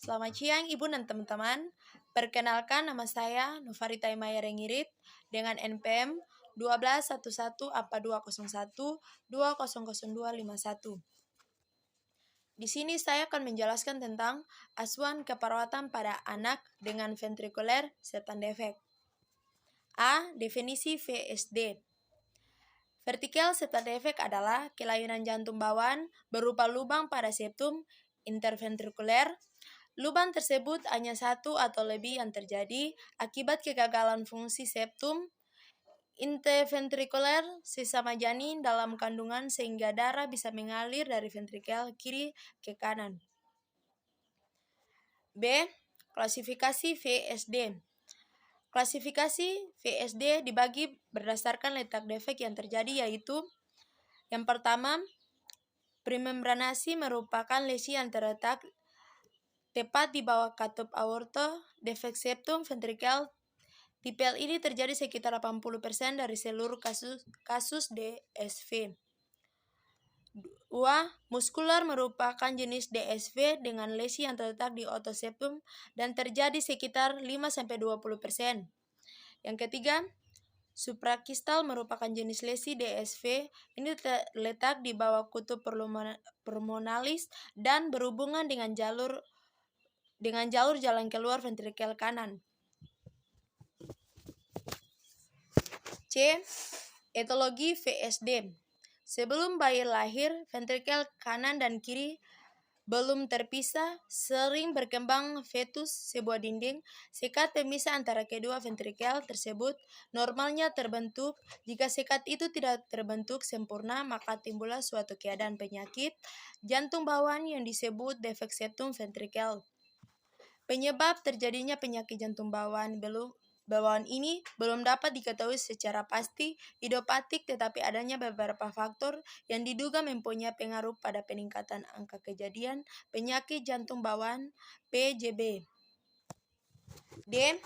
Selamat siang Ibu dan teman-teman. Perkenalkan nama saya Novarita Imaya Rengirit dengan NPM 12114201200251. Di sini saya akan menjelaskan tentang asuhan keperawatan pada anak dengan ventrikuler septal defect. A. Definisi VSD. Vertical septal defect adalah kelainan jantung bawaan berupa lubang pada septum interventrikuler. Lubang tersebut hanya satu atau lebih yang terjadi akibat kegagalan fungsi septum interventrikuler sesama janin dalam kandungan sehingga darah bisa mengalir dari ventrikel kiri ke kanan. B. Klasifikasi VSD. Klasifikasi VSD dibagi berdasarkan letak defek yang terjadi, yaitu yang pertama, premembranasi merupakan lesi yang terletak tepat di bawah katup aorta. Defek septum ventrikel tipe ini terjadi sekitar 80% dari seluruh kasus DSV. 2. Muskular merupakan jenis DSV dengan lesi yang terletak di otot septum dan terjadi sekitar 5-20%. Yang ketiga, suprakistal merupakan jenis lesi DSV. Ini terletak di bawah kutub pulmonalis dan berhubungan dengan jalur jalan keluar ventrikel kanan. C. Etologi VSD. Sebelum bayi lahir, ventrikel kanan dan kiri belum terpisah, sering berkembang fetus sebuah dinding sekat pemisah antara kedua ventrikel tersebut normalnya terbentuk. Jika sekat itu tidak terbentuk sempurna, maka timbullah suatu keadaan penyakit jantung bawaan yang disebut defek septum ventrikel. Penyebab terjadinya penyakit jantung bawaan ini belum dapat diketahui secara pasti idiopatik, tetapi adanya beberapa faktor yang diduga mempunyai pengaruh pada peningkatan angka kejadian penyakit jantung bawaan PJB. D.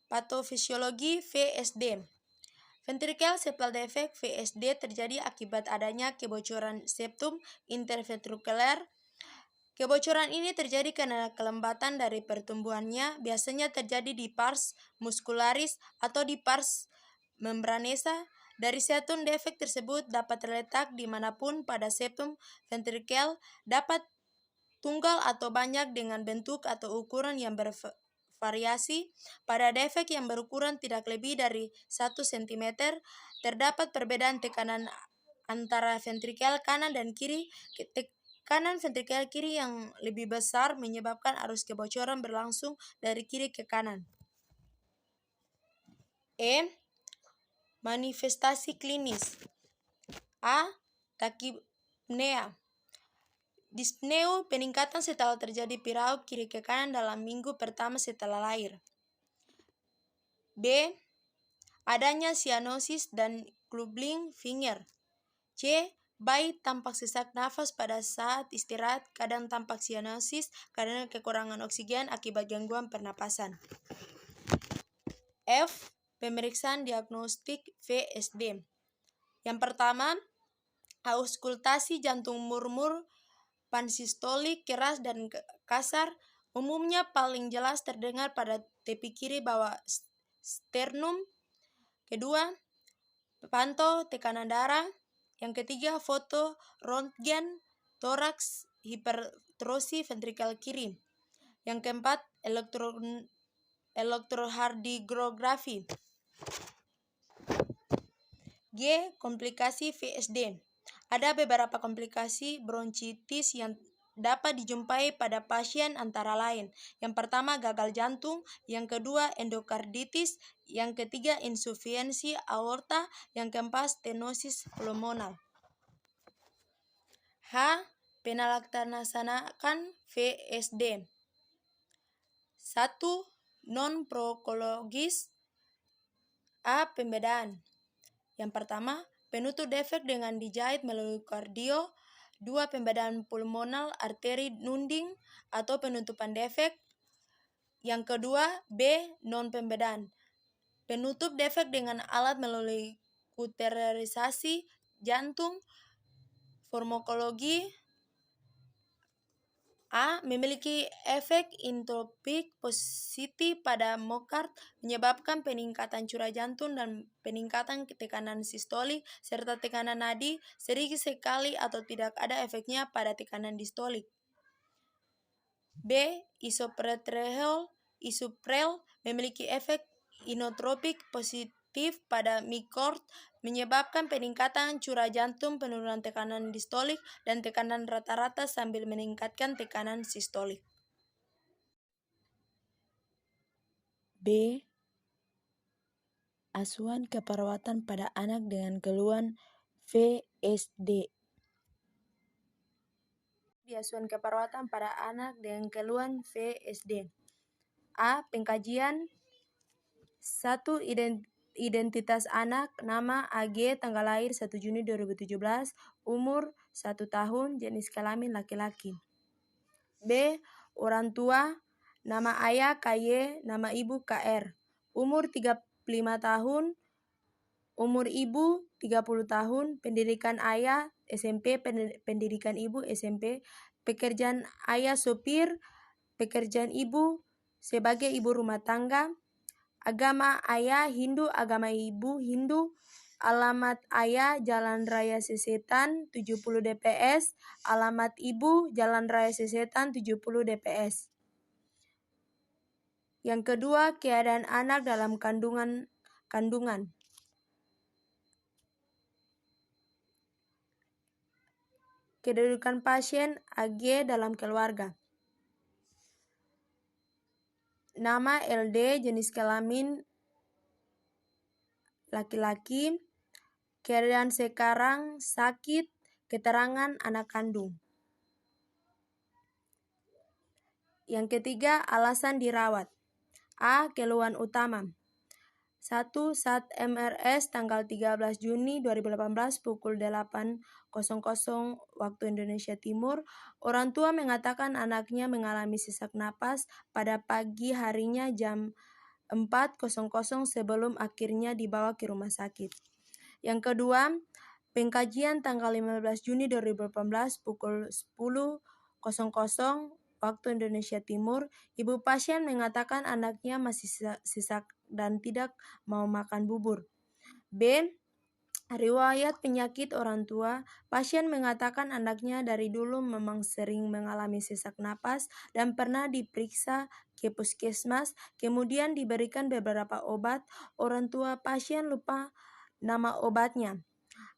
Patofisiologi VSD. Ventricle septal defect VSD terjadi akibat adanya kebocoran septum interventrikuler. Kebocoran ini terjadi karena kelembatan dari pertumbuhannya, biasanya terjadi di pars muscularis atau di pars membranesa. Dari septum defect tersebut dapat terletak dimanapun pada septum ventrikel, dapat tunggal atau banyak dengan bentuk atau ukuran yang bervariasi. Pada defek yang berukuran tidak lebih dari 1 cm, terdapat perbedaan tekanan antara ventrikel kanan dan kiri. Tekanan ventrikel kiri yang lebih besar menyebabkan arus kebocoran berlangsung dari kiri ke kanan. E. Manifestasi klinis. A. Tachypnea. Dyspnea, peningkatan setelah terjadi piraup kiri ke kanan dalam minggu pertama setelah lahir. B. Adanya cyanosis dan clubbing finger. C. Bayi tampak sesak nafas pada saat istirahat, kadang tampak cyanosis karena kekurangan oksigen akibat gangguan pernapasan. F. Pemeriksaan diagnostik VSD. Yang pertama, auskultasi jantung murmur pansistolik keras dan kasar, umumnya paling jelas terdengar pada tepi kiri bawah sternum. Kedua, pantau tekanan darah. Yang ketiga, foto röntgen toraks hipertrosi ventrikel kiri. Yang keempat, elektrokardiografi. G. Komplikasi VSD. Ada beberapa komplikasi bronkitis yang dapat dijumpai pada pasien, antara lain: yang pertama, gagal jantung; yang kedua, endokarditis; yang ketiga, insufiensi aorta; yang keempat, stenosis pulmonal. H. Penalaksanakan VSD. 1. Non-prokologis. A. Pembedaan. Yang pertama, penutup defek dengan dijahit melalui kardio. 2. Pembedaan pulmonal arteri nunding atau penutupan defek. Yang kedua, B. Non-pembedaan, penutup defek dengan alat melalui kuterisasi jantung. Farmakologi A. Memiliki efek intropik positif pada mokard, menyebabkan peningkatan curah jantung dan peningkatan tekanan sistolik serta tekanan nadi, sedikit sekali atau tidak ada efeknya pada tekanan distolik. B. Isopretrel memiliki efek inotropik positif pada miocord, menyebabkan peningkatan curah jantung, penurunan tekanan distolik, dan tekanan rata-rata sambil meningkatkan tekanan sistolik. B. Asuhan keperawatan pada anak dengan keluhan VSD. Di asuhan keperawatan pada anak dengan keluhan VSD. A. Pengkajian 1. Identitas anak, nama AG, tanggal lahir 1 Juni 2017, umur 1 tahun, jenis kelamin laki-laki. B. Orang tua, nama ayah KY, nama ibu KR, umur 35 tahun, umur ibu 30 tahun, pendidikan ayah SMP, pendidikan ibu SMP, pekerjaan ayah sopir, pekerjaan ibu sebagai ibu rumah tangga, agama ayah Hindu, agama ibu Hindu, alamat ayah Jalan Raya Sesetan 70 DPS, alamat ibu Jalan Raya Sesetan 70 DPS. Yang kedua, keadaan anak dalam kandungan. Kedudukan pasien AG dalam keluarga. Nama LD, jenis kelamin laki-laki, keadaan sekarang sakit, keterangan anak kandung. Yang ketiga, alasan dirawat. A. Keluhan utama. 1. Saat MRS tanggal 13 Juni 2018 pukul 8.00 waktu Indonesia Timur, orang tua mengatakan anaknya mengalami sesak napas pada pagi harinya jam 4.00 sebelum akhirnya dibawa ke rumah sakit. Yang kedua, pengkajian tanggal 15 Juni 2018 pukul 10.00 waktu Indonesia Timur, ibu pasien mengatakan anaknya masih sesak dan tidak mau makan bubur. B. Riwayat penyakit orang tua, pasien mengatakan anaknya dari dulu memang sering mengalami sesak napas dan pernah diperiksa ke puskesmas, kemudian diberikan beberapa obat. Orang tua pasien lupa nama obatnya.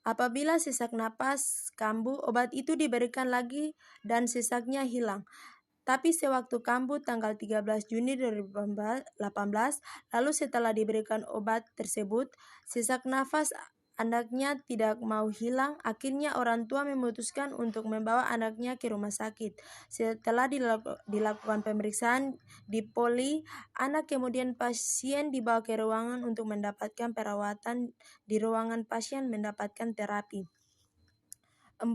Apabila sesak napas kambuh, obat itu diberikan lagi dan sesaknya hilang. Tapi sewaktu kambuh tanggal 13 Juni 2018, lalu setelah diberikan obat tersebut, sesak nafas anaknya tidak mau hilang. Akhirnya orang tua memutuskan untuk membawa anaknya ke rumah sakit. Setelah dilakukan pemeriksaan di poli, anak kemudian pasien dibawa ke ruangan untuk mendapatkan perawatan. Di ruangan pasien mendapatkan terapi. 4.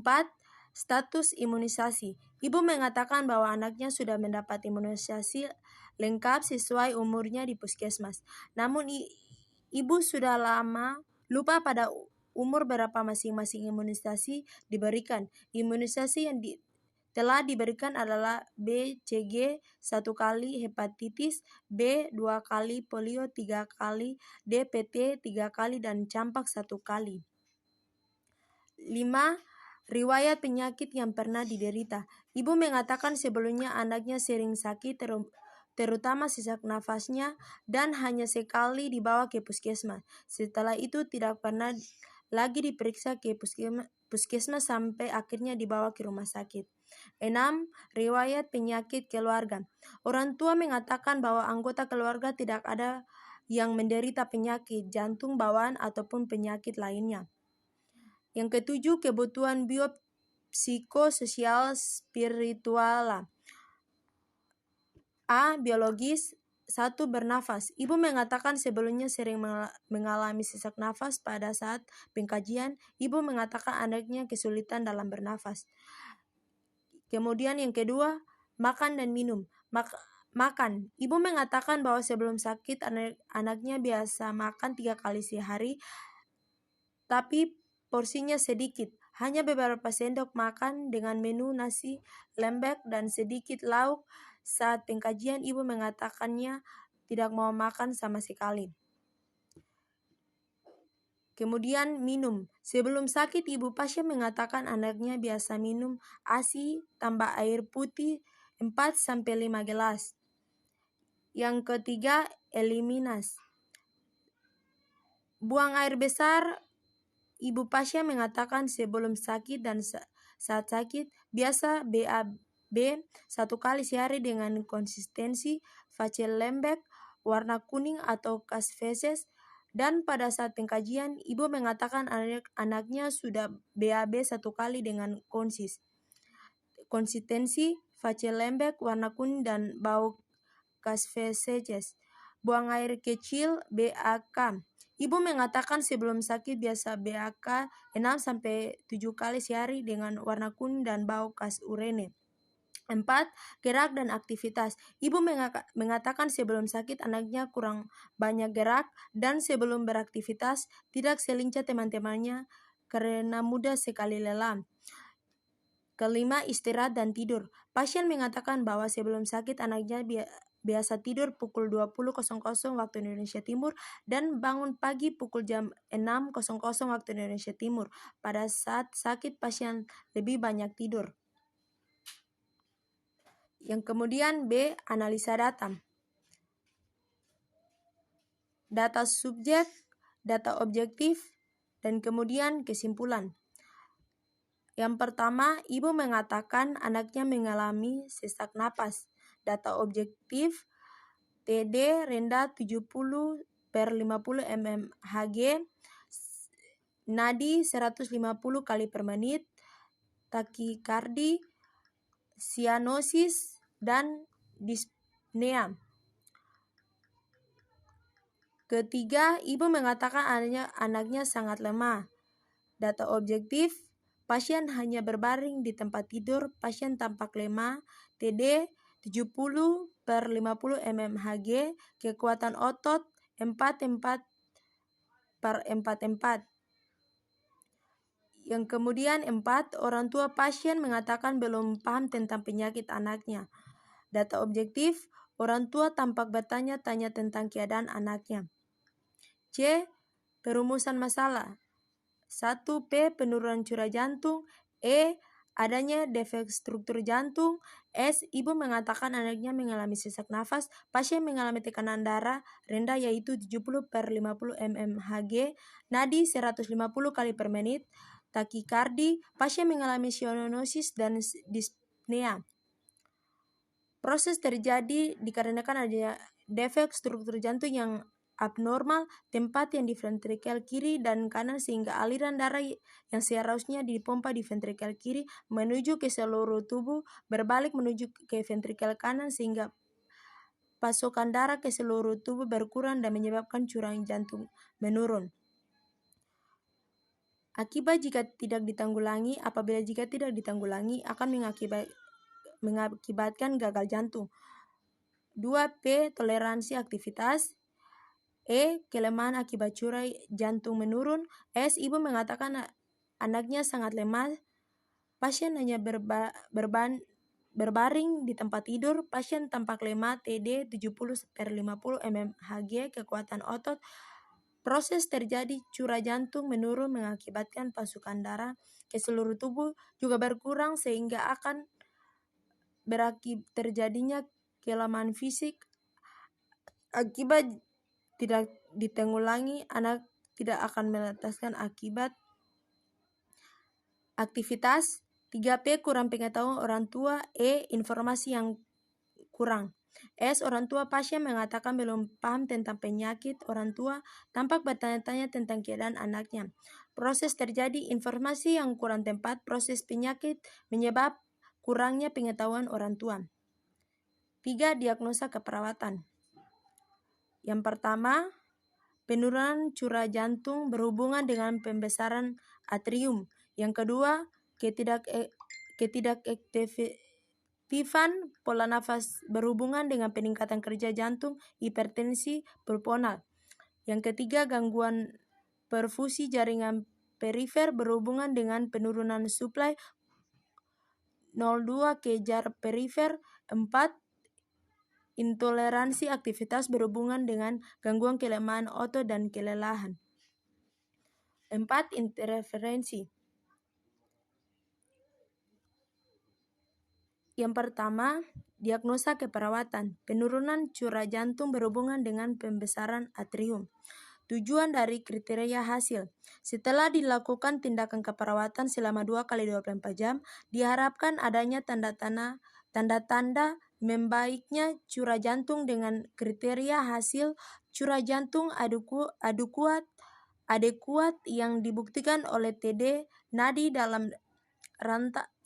Status imunisasi. Ibu mengatakan bahwa anaknya sudah mendapat imunisasi lengkap sesuai umurnya di puskesmas. Namun ibu sudah lama lupa pada umur berapa masing-masing imunisasi diberikan. Imunisasi yang telah diberikan adalah BCG 1 kali, hepatitis B 2 kali, polio 3 kali, DPT 3 kali, dan campak 1 kali. 5. Riwayat penyakit yang pernah diderita. Ibu mengatakan sebelumnya anaknya sering sakit, terutama sesak nafasnya, dan hanya sekali dibawa ke puskesmas. Setelah itu tidak pernah lagi diperiksa ke puskesmas sampai akhirnya dibawa ke rumah sakit. 6. Riwayat penyakit keluarga. Orang tua mengatakan bahwa anggota keluarga tidak ada yang menderita penyakit jantung bawaan ataupun penyakit lainnya. Yang ketujuh, kebutuhan biopsikososial spiritual. A. Biologis. 1. Bernafas. Ibu mengatakan sebelumnya sering mengalami sesak nafas pada saat pengkajian. Ibu mengatakan anaknya kesulitan dalam bernafas. Kemudian yang kedua, makan dan minum. Makan. Ibu mengatakan bahwa sebelum sakit anaknya biasa makan 3 kali sehari, tapi porsinya sedikit, hanya beberapa sendok makan dengan menu nasi lembek dan sedikit lauk. Saat pengkajian, ibu mengatakannya tidak mau makan sama sekali. Kemudian minum. Sebelum sakit, ibu pasien mengatakan anaknya biasa minum ASI tambah air putih 4-5 gelas. Yang ketiga, eliminasi. Buang air besar. Ibu pasien mengatakan sebelum sakit dan saat sakit biasa BAB 1 kali sehari dengan konsistensi fase lembek, warna kuning atau kas feses. Dan pada saat pengkajian, ibu mengatakan anaknya sudah BAB 1 kali dengan konsistensi fase lembek, warna kuning dan bau kas feses. Buang air kecil BAK. Ibu mengatakan sebelum sakit biasa BAK 6-7 kali sehari dengan warna kuning dan bau kas urine. 4. Gerak dan aktivitas. Ibu mengatakan sebelum sakit anaknya kurang banyak gerak dan sebelum beraktivitas tidak selincah teman-temannya karena mudah sekali lelah. Kelima, istirahat dan tidur. Pasien mengatakan bahwa sebelum sakit anaknya biasa tidur pukul 20.00 waktu Indonesia Timur dan bangun pagi pukul jam 6.00 waktu Indonesia Timur. Pada saat sakit, pasien lebih banyak tidur. Yang kemudian B, analisa data. Data subjek, data objektif, dan kemudian kesimpulan. Yang pertama, ibu mengatakan anaknya mengalami sesak napas. Data objektif, TD rendah 70/50 mmHg, nadi 150 kali per menit, takikardi, sianosis, dan dyspnea. Ketiga, ibu mengatakan anaknya sangat lemah. Data objektif, pasien hanya berbaring di tempat tidur, pasien tampak lemah, TD 70/50 mmHg, kekuatan otot 4/4/4. Yang kemudian 4, orang tua pasien mengatakan belum paham tentang penyakit anaknya. Data objektif, orang tua tampak bertanya-tanya tentang keadaan anaknya. C, perumusan masalah. 1P, penurunan curah jantung. E, adanya defek struktur jantung. S, ibu mengatakan anaknya mengalami sesak nafas. Pasien mengalami tekanan darah rendah yaitu 70/50 mmHg, nadi 150 kali per menit, takikardi, pasien mengalami sianosis dan dyspnea. Proses terjadi dikarenakan adanya defek struktur jantung yang abnormal, tempat yang di ventrikel kiri dan kanan sehingga aliran darah yang seharusnya dipompa di ventrikel kiri menuju ke seluruh tubuh berbalik menuju ke ventrikel kanan sehingga pasokan darah ke seluruh tubuh berkurang dan menyebabkan curah jantung menurun. Akibat jika tidak ditanggulangi, apabila jika tidak ditanggulangi akan mengakibatkan gagal jantung. 2P, toleransi aktivitas. E, kelemahan akibat curah jantung menurun. S, ibu mengatakan anaknya sangat lemah. Pasien hanya berbaring di tempat tidur. Pasien tampak lemah, TD 70/50 mmHg, kekuatan otot. Proses terjadi curah jantung menurun mengakibatkan pasukan darah ke seluruh tubuh juga berkurang sehingga akan berakibat terjadinya kelemahan fisik. Akibat tidak ditanggulangi, anak tidak akan merasakan akibat. Aktivitas. 3P, kurang pengetahuan orang tua. E, informasi yang kurang. S, orang tua pasien mengatakan belum paham tentang penyakit. Orang tua tampak bertanya-tanya tentang keadaan anaknya. Proses terjadi informasi yang kurang tepat. Proses penyakit menyebab kurangnya pengetahuan orang tua. 3, diagnosa keperawatan. Yang pertama, penurunan curah jantung berhubungan dengan pembesaran atrium. Yang kedua, ketidakefektifan pola nafas berhubungan dengan peningkatan kerja jantung, hipertensi pulmonal. Yang ketiga, gangguan perfusi jaringan perifer berhubungan dengan penurunan suplai 02 kejar perifer. 4. Intoleransi aktivitas berhubungan dengan gangguan kelemahan otot dan kelelahan. 4. Interferensi. Yang pertama, diagnosa keperawatan. Penurunan curah jantung berhubungan dengan pembesaran atrium. Tujuan dari kriteria hasil. Setelah dilakukan tindakan keperawatan selama 2x24 jam, diharapkan adanya tanda-tanda membaiknya curah jantung dengan kriteria hasil curah jantung adekuat yang dibuktikan oleh TD nadi dalam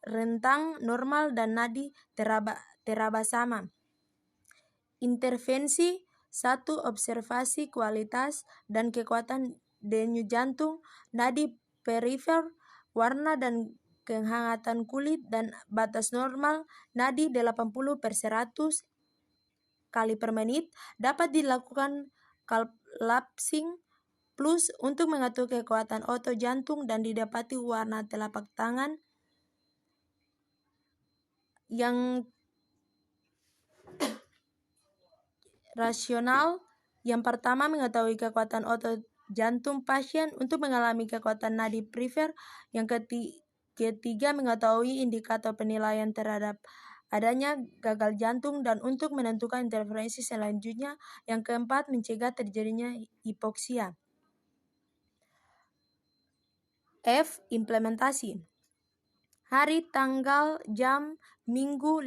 rentang normal dan nadi teraba sama. Intervensi. 1. Observasi kualitas dan kekuatan denyut jantung, nadi perifer, warna dan kehangatan kulit, dan batas normal nadi 80/100 kali per menit. Dapat dilakukan collapsing plus untuk mengatur kekuatan otot jantung dan didapati warna telapak tangan yang rasional. Yang pertama, mengetahui kekuatan otot jantung pasien untuk mengalami kekuatan nadi perifer. Yang ketiga, mengetahui indikator penilaian terhadap adanya gagal jantung dan untuk menentukan intervensi selanjutnya. Yang keempat, mencegah terjadinya hipoksia. F. Implementasi. Hari, tanggal, jam, Minggu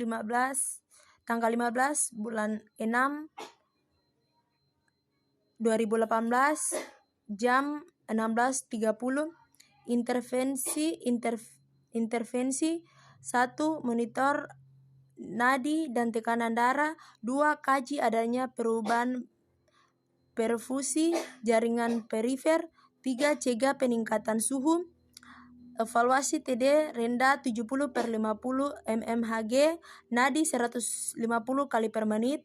tanggal 15 bulan 6 2018 jam 16.30. Intervensi. 1. Monitor nadi dan tekanan darah. 2. Kaji adanya perubahan perfusi jaringan perifer. 3. Cegah peningkatan suhu. Evaluasi TD rendah 70/50 mmHg, nadi 150 kali per menit,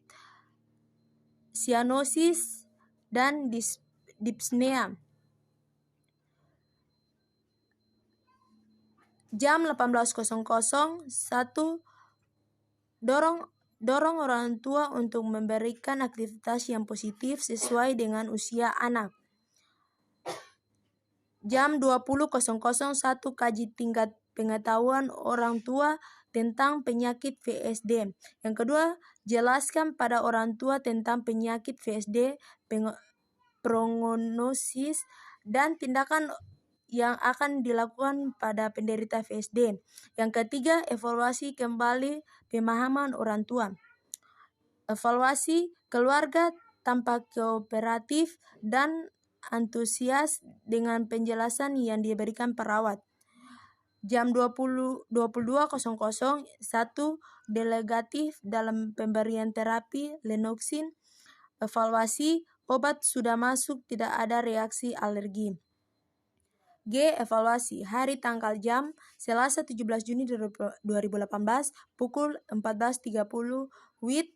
sianosis dan dyspnea. Jam 18.00. 1. Dorong orang tua untuk memberikan aktivitas yang positif sesuai dengan usia anak. Jam 20.00. 1. Kaji tingkat pengetahuan orang tua tentang penyakit VSD. Yang kedua, jelaskan pada orang tua tentang penyakit VSD, prognosis, dan tindakan yang akan dilakukan pada penderita VSD. Yang ketiga, evaluasi kembali pemahaman orang tua. Evaluasi. Keluarga tampak kooperatif dan antusias dengan penjelasan yang diberikan perawat. Jam 22.00. 1. Delegatif dalam pemberian terapi Lenoxin. Evaluasi. Obat sudah masuk, tidak ada reaksi alergi. G. Evaluasi. Hari, tanggal, jam, Selasa 17 Juni 2018 pukul 14.30 WIB.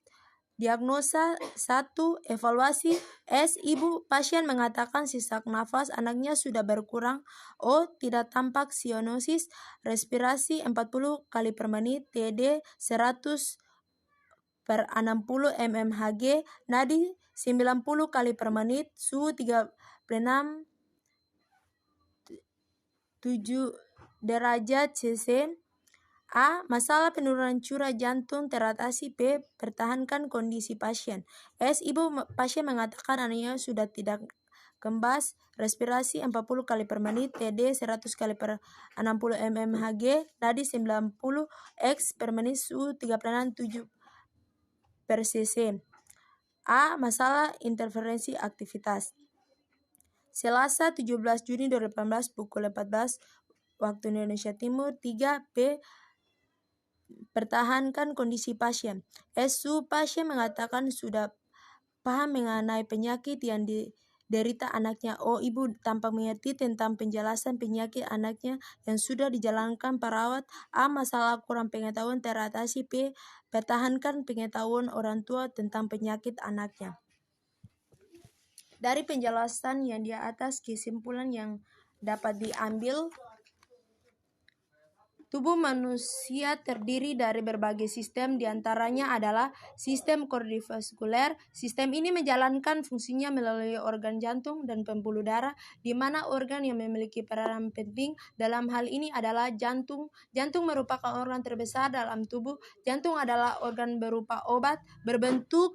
Diagnosa. 1. Evaluasi. S. Ibu pasien mengatakan sesak nafas anaknya sudah berkurang. O. Tidak tampak sianosis. Respirasi 40 kali per menit. TD 100/60 mmHg. Nadi 90 kali per menit. Suhu 36.7 derajat C. A. Masalah penurunan curah jantung teratasi. B. Pertahankan kondisi pasien. S. Ibu pasien mengatakan anaknya sudah tidak kembas. Respirasi 40 kali per menit. TD 100 kali per 60 mmHg. Nadi 90 x per menit. Suhu 36.7 per cc. A. Masalah interferensi aktivitas. Selasa 17 Juni 2018 pukul 14 waktu Indonesia Timur. 3. B. Pertahankan kondisi pasien. SU pasien mengatakan sudah paham mengenai penyakit yang diderita anaknya. O. Ibu tampak mengerti tentang penjelasan penyakit anaknya yang sudah dijalankan perawat. A. Masalah kurang pengetahuan teratasi. B. Pertahankan pengetahuan orang tua tentang penyakit anaknya. Dari penjelasan yang di atas, kesimpulan yang dapat diambil. Tubuh manusia terdiri dari berbagai sistem, diantaranya adalah sistem kardiovaskuler. Sistem ini menjalankan fungsinya melalui organ jantung dan pembuluh darah, di mana organ yang memiliki peranan penting dalam hal ini adalah jantung. Jantung merupakan organ terbesar dalam tubuh. Jantung adalah organ berupa obat berbentuk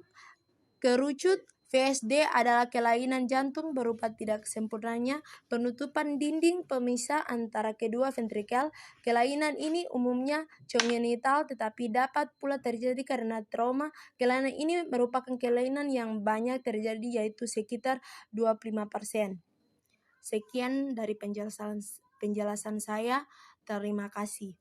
kerucut. VSD adalah kelainan jantung berupa tidak sempurnanya penutupan dinding pemisah antara kedua ventrikel. Kelainan ini umumnya congenital tetapi dapat pula terjadi karena trauma. Kelainan ini merupakan kelainan yang banyak terjadi, yaitu sekitar 25%. Sekian dari penjelasan saya. Terima kasih.